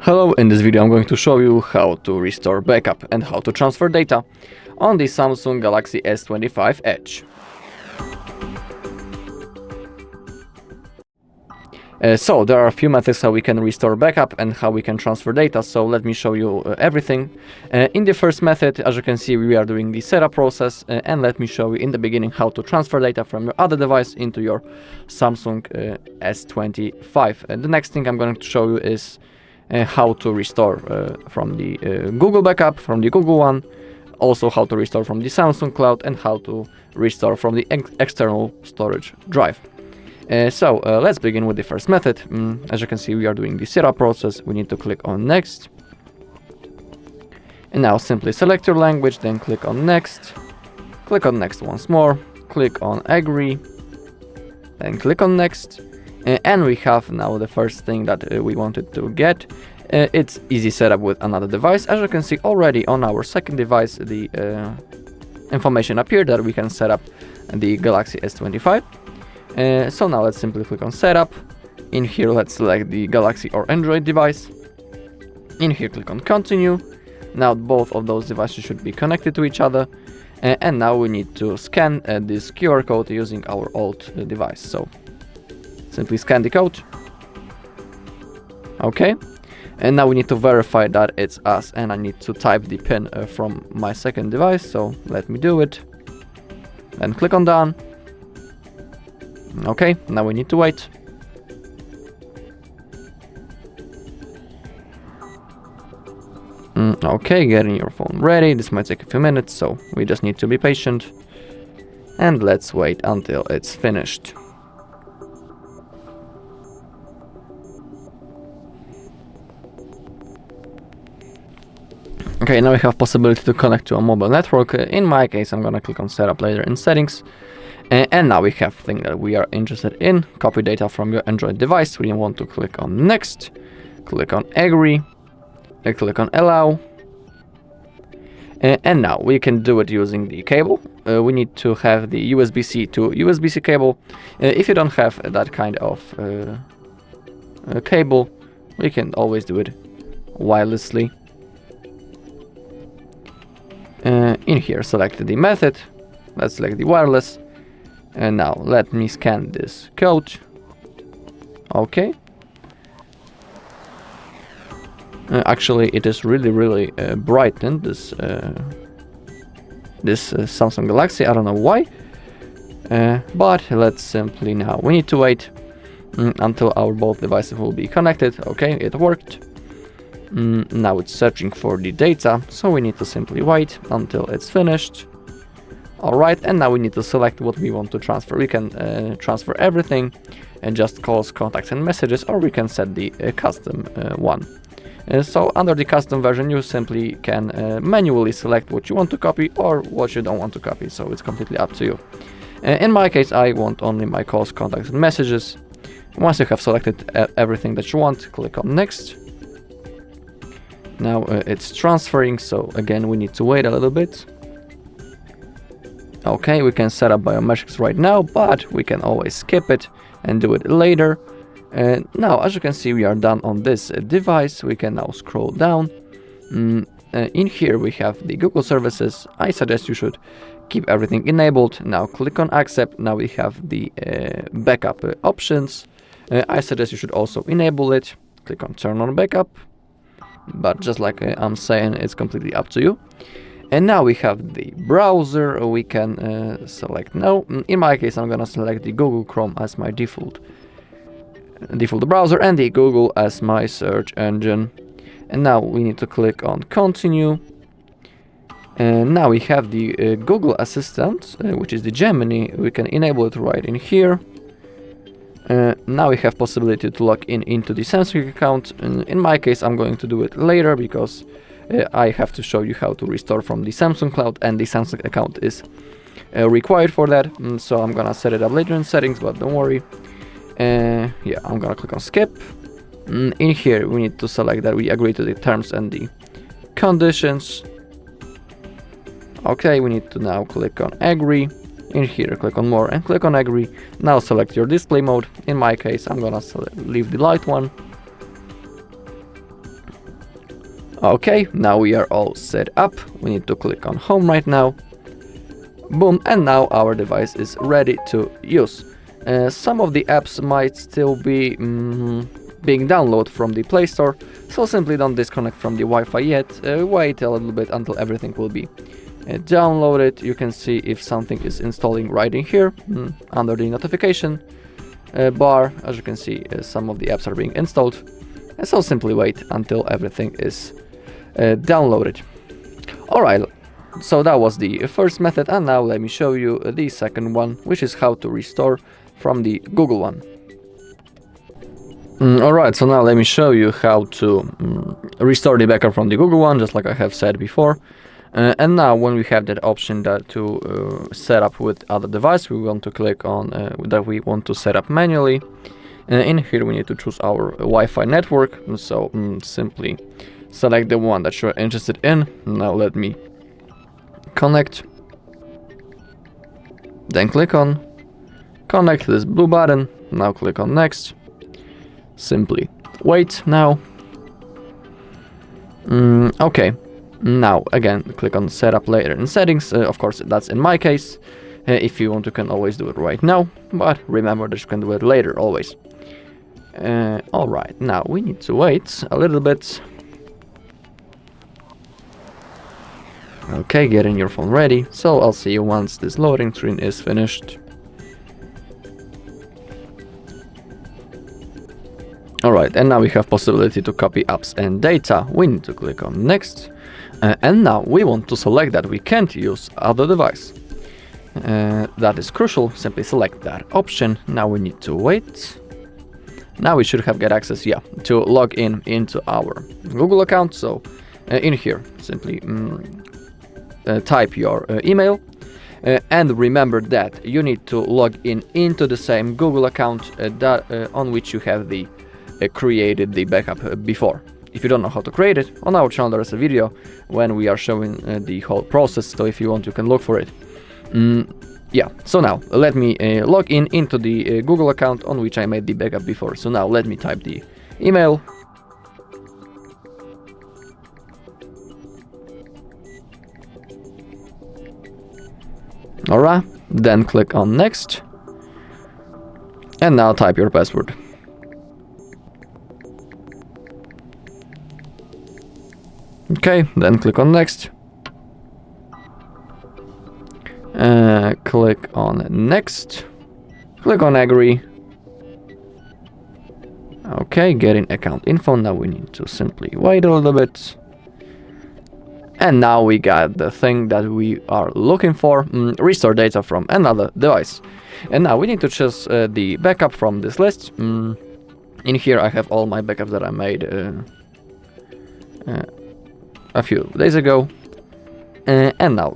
Hello, in this video I'm going to show you how to restore backup and how to transfer data on the Samsung Galaxy S25 Edge. So there are a few methods how we can restore backup and how we can transfer data, so let me show you everything. In the first method, as you can see, we are doing the setup process, and let me show you in the beginning how to transfer data from your other device into your Samsung S25. The next thing I'm going to show you is how to restore from the Google backup, from the Google one, also how to restore from the Samsung cloud, and how to restore from the external storage drive. So let's begin with the first method. As you can see, we are doing the setup process. We need to click on next, and now simply select your language, then click on next once more, click on agree, then click on next. And we have now the first thing that we wanted to get. It's easy setup with another device. As you can see already on our second device, the information appeared that we can set up the Galaxy S25. So now let's simply click on setup. In here, let's select the Galaxy or Android device. In here, click on continue. Now both of those devices should be connected to each other. And now we need to scan this QR code using our old device. So simply scan the code. Okay. And now we need to verify that it's us, and I need to type the PIN from my second device. So let me do it. Then click on done. Okay, now we need to wait. Okay, getting your phone ready. This might take a few minutes, so we just need to be patient. And let's wait until it's finished. Okay, now we have possibility to connect to a mobile network. In my case, I'm gonna click on setup later in settings. And now we have the thing that we are interested in. Copy data from your Android device. We want to click on next, click on agree, click on allow. And now we can do it using the cable. We need to have the USB-C to USB-C cable. If you don't have that kind of cable, we can always do it wirelessly. In here, select the method. Let's select the wireless. And now let me scan this code. Okay. Actually, it is really brightened, this Samsung Galaxy. I don't know why. But let's simply now. We need to wait until our both devices will be connected. Okay, it worked. Now it's searching for the data, so we need to simply wait until it's finished. Alright, and now we need to select what we want to transfer. We can transfer everything, and just calls, contacts and messages, or we can set the custom one. So under the custom version, you simply can manually select what you want to copy or what you don't want to copy, so it's completely up to you. In my case, I want only my calls, contacts and messages. Once you have selected everything that you want, click on next. Now it's transferring, so again we need to wait a little bit. Okay, we can set up biometrics right now, but we can always skip it and do it later. Now, as you can see, we are done on this device. We can now scroll down. In here we have the Google services. I suggest you should keep everything enabled. Now click on accept. Now we have the backup options. I suggest you should also enable it. Click on turn on backup. But just like I'm saying, it's completely up to you. And now we have the browser. We can select no. In my case, I'm gonna select the Google Chrome as my default browser and the Google as my search engine. And now we need to click on continue. And now we have the Google Assistant, which is the Gemini. We can enable it right in here. Now we have possibility to log into the Samsung account. In my case, I'm going to do it later because I have to show you how to restore from the Samsung cloud, and the Samsung account is required for that. So I'm gonna set it up later in settings, but don't worry. Yeah, I'm gonna click on skip. In here, we need to select that we agree to the terms and the conditions. Okay, we need to now click on agree. In here, click on more and click on agree. Now select your display mode. In my case, I'm gonna leave the light one. Okay, now we are all set up. We need to click on home right now. Boom, and now our device is ready to use. Some of the apps might still be being downloaded from the Play Store, so simply don't disconnect from the Wi-Fi yet. Wait a little bit until everything will be downloaded. You can see if something is installing right in here under the notification bar. As you can see, some of the apps are being installed, so simply wait until everything is downloaded. Alright, so that was the first method, and now let me show you the second one, which is how to restore from the Google one. Alright, so now let me show you how to restore the backup from the Google one, just like I have said before. And now when we have that option that to set up with other device, we want to click on that we want to set up manually. In here we need to choose our Wi-Fi network, so simply select the one that you're interested in. Now let me connect, then click on connect, this blue button. Now click on next, simply wait now. Okay, now again click on setup later in settings. Of course that's in my case. If you want, you can always do it right now, but remember that you can do it later always. Alright, now we need to wait a little bit. Okay, getting your phone ready, so I'll see you once this loading screen is finished. Alright, and now we have possibility to copy apps and data. We need to click on next, and now we want to select that we can't use other device. That is crucial, simply select that option. Now we need to wait. Now we should have get access, to log in into our Google account. So in here, simply type your email, and remember that you need to log in into the same Google account on which you have the created the backup before. If you don't know how to create it, on our channel there is a video when we are showing the whole process, so if you want you can look for it. So now let me log in into the Google account on which I made the backup before. So now let me type the email. Alright, then click on next, and now type your password. Okay, then click on next. Click on next. Click on agree. Okay, getting account info. Now we need to simply wait a little bit. And now we got the thing that we are looking for, restore data from another device. And now we need to choose the backup from this list. In here I have all my backups that I made a few days ago. And now,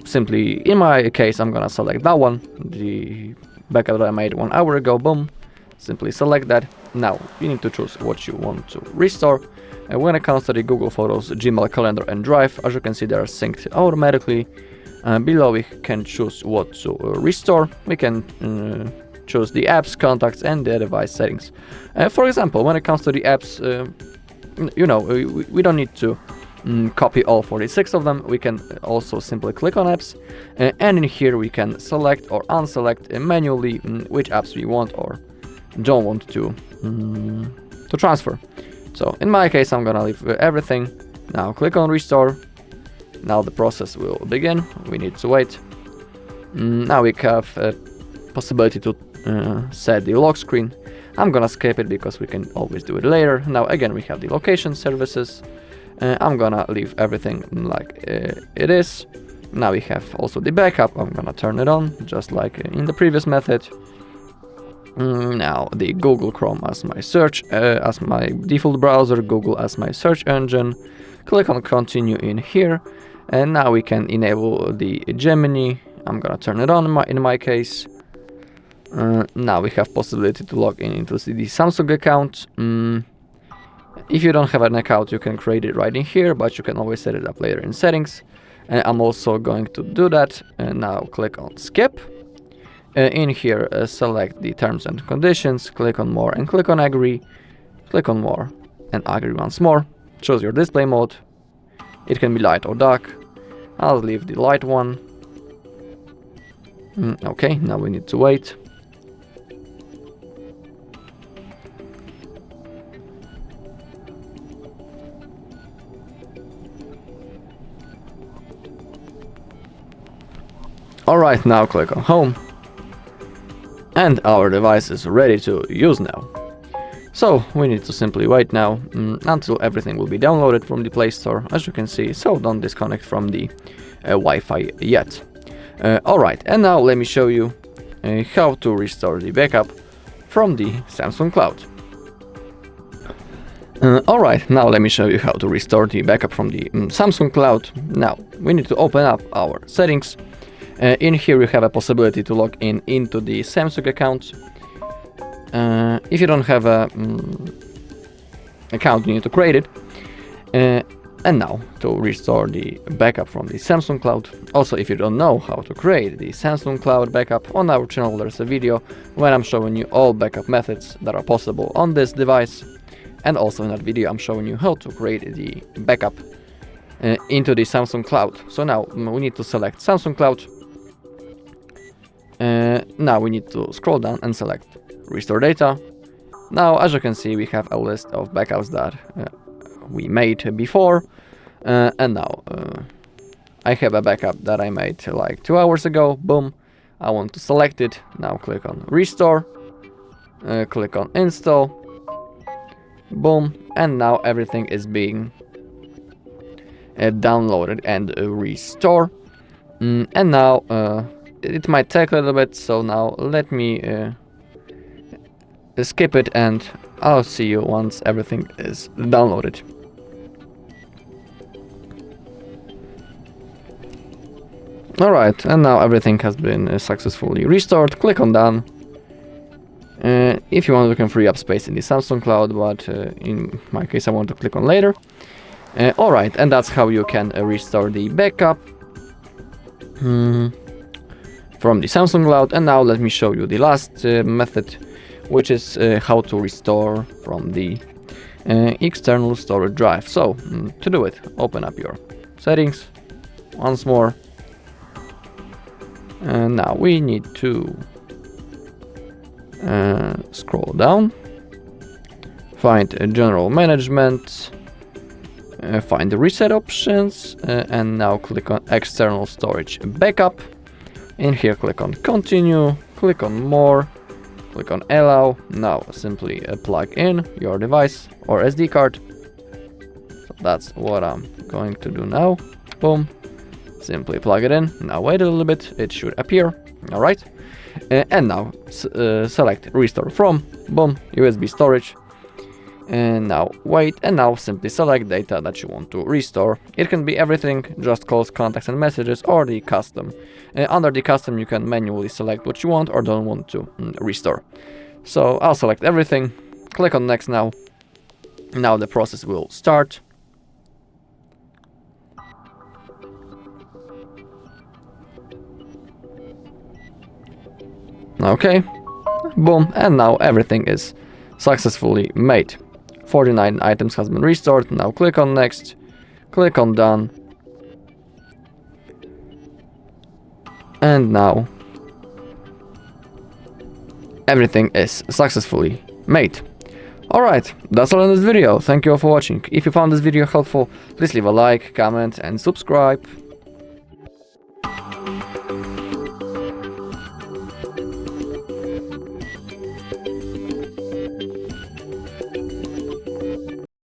simply in my case, I'm gonna select that one, the backup that I made 1 hour ago. Boom, simply select that. Now you need to choose what you want to restore. And when it comes to the Google Photos, Gmail, Calendar and Drive, as you can see, they are synced automatically. Below we can choose what to restore. We can choose the apps, contacts and the device settings. For example, when it comes to the apps, we don't need to copy all 46 of them. We can also simply click on apps, and in here we can select or unselect manually which apps we want or don't want to transfer. So in my case I'm gonna leave everything. Now click on restore. Now the process will begin. We need to wait. Now we have a possibility to set the lock screen. I'm gonna skip it because we can always do it later. Now again we have the location services. I'm gonna leave everything like it is. Now we have also the backup. I'm gonna turn it on just like in the previous method. Now the Google Chrome as my search, as my default browser, Google as my search engine. Click on continue in here, and now we can enable the Gemini. I'm gonna turn it on in my case. Now we have possibility to log in into the Samsung account. If you don't have an account, you can create it right in here, but you can always set it up later in settings. I'm also going to do that. And now click on skip. In here, select the terms and conditions, click on more and click on agree, click on more and agree once more. choose your display mode. It can be light or dark. I'll leave the light one. Okay, now we need to wait. Alright, now click on home. And our device is ready to use now. So we need to simply wait now until everything will be downloaded from the Play Store, as you can see, so don't disconnect from the Wi-Fi yet. Alright, and now let me show you how to restore the backup from the Samsung Cloud. Alright, now let me show you how to restore the backup from the Samsung Cloud. Now, we need to open up our settings. In here you have a possibility to log in into the Samsung account. If you don't have a account, you need to create it. And now to restore the backup from the Samsung Cloud. Also, if you don't know how to create the Samsung Cloud backup, on our channel there's a video where I'm showing you all backup methods that are possible on this device. And also in that video I'm showing you how to create the backup into the Samsung Cloud. So now we need to select Samsung Cloud. Now we need to scroll down and select Restore Data. Now, as you can see, we have a list of backups that we made before. And now I have a backup that I made like 2 hours ago. Boom. I want to select it. Now click on Restore. Click on Install. Boom. And now everything is being downloaded and restored. And now it might take a little bit, so now let me skip it and I'll see you once everything is downloaded. Alright, and now everything has been successfully restored. Click on Done. If you want, you can free up space in the Samsung Cloud, but in my case I want to click on Later. Alright, and that's how you can restore the backup from the Samsung Cloud. And now let me show you the last method, which is how to restore from the external storage drive. So to do it, open up your settings once more, and now we need to scroll down, find General Management, find the reset options, and now click on External Storage Backup. In here, click on Continue, click on More, click on Allow. Now simply plug in your device or SD card. So that's what I'm going to do now. Boom. Simply plug it in. Now wait a little bit, it should appear. Alright. And now select Restore From. Boom. USB storage. And now wait, and now simply select data that you want to restore. It can be everything, just calls, contacts and messages, or the custom. Under the custom you can manually select what you want or don't want to restore. So I'll select everything, click on Next now. Now the process will start. Okay, boom, and now everything is successfully made. 49 items has been restored. Now click on Next, click on Done, and now everything is successfully made. Alright, that's all in this video. Thank you all for watching. If you found this video helpful, please leave a like, comment and subscribe.